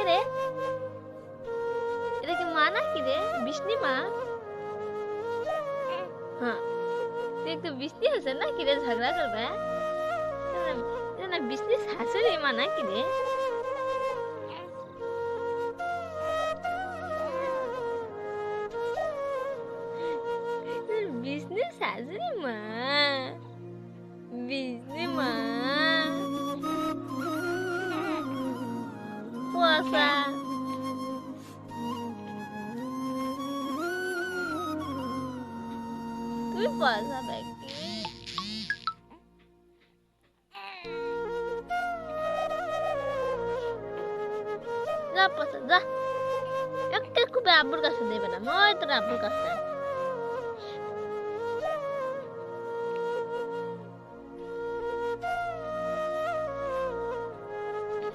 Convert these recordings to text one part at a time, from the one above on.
কে রে? এটা কি মা নাকি রে? বিষ্ণি মা? হ্যাঁ, তুই একটু বৃষ্টি হচ্ছে না কি রে, ঝগড়া করবে? না বৃষ্টি শাশুড়ি মা নাকি রে? বিষ্ণু শাশুড়ি মা, বিষ্ণু মা কুয়াশা। তুই পয়সা ব্যক্তি যা পয়সা যা, একটা খুব আব্বুর কাছে দেবে না, মই তোর আব্বুর কাছে।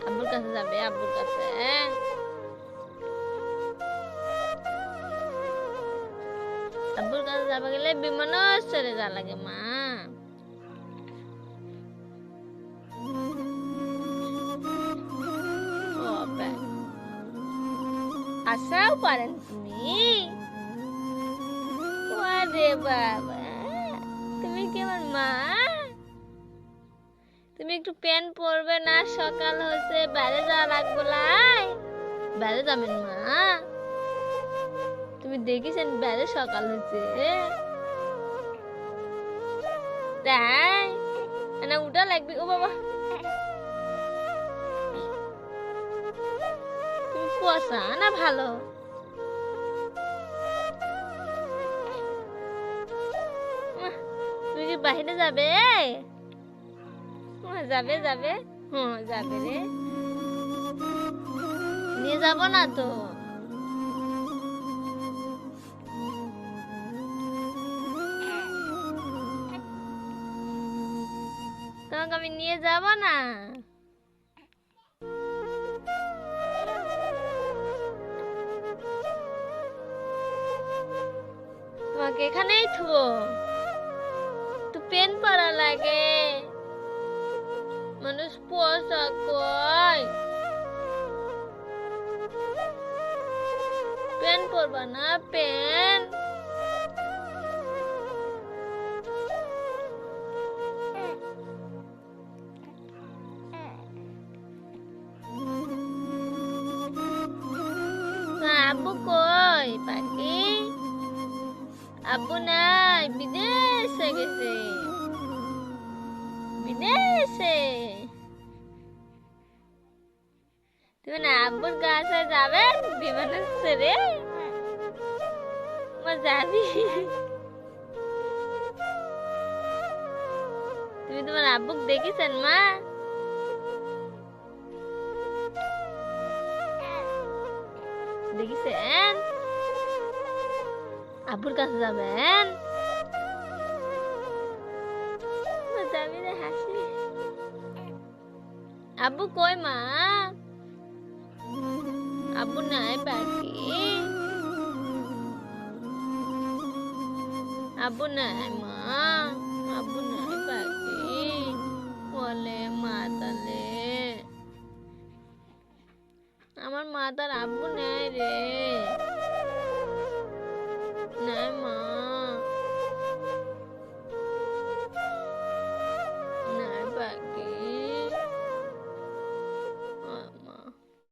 আব্বুর কাছে যাবে, আব্বুর কাছে। আব্বুর কাছে যাবে গেলে বিমানস্থলে যা লাগে মা। আসাও পারেন তুমি? আরে বাবা, তুমি কি আমার মা? তুমি একটু প্যান্ট পরবে না? সকাল হচ্ছে, বাইরে যাওয়া লাগবে। বাইরে যাবেন মা? তুমি দেখিছেন বাইরে সকাল হচ্ছে? তাই না, উঠা লাগবে। ও বাবা, তুমি কুয়াশা না ভালো? তুমি কি বাহিরে যাবে? যাবে যাবে, হ্যাঁ যাবে রে। নিয়ে যাব না তো? তোমাকে আমি নিয়ে যাব না? তোমাকে এখানেই থুবো, তো পেন পরা লাগে। মানুষ পোশাক কয়, পেন পরবা না? পেন আব্বু কই? পাখি আব্বু নাই, বিদেশে গেছে, বিদেশে। তুমি না আব্বুর কাছে যাবে বিমানস্থলে? মা যাবি? তুমি তোমার আব্বুক দেখিছেন মা? দেখিছেন? আব্বুর কাছে যাবেন? যাবি রে হাসি। আব্বু কই মা? আব্বু নাই পাখি, আব্বু নাই মা, আব্বু নাই পাখি। বলে মা, তালে আমার মা তার আব্বু নাই রে।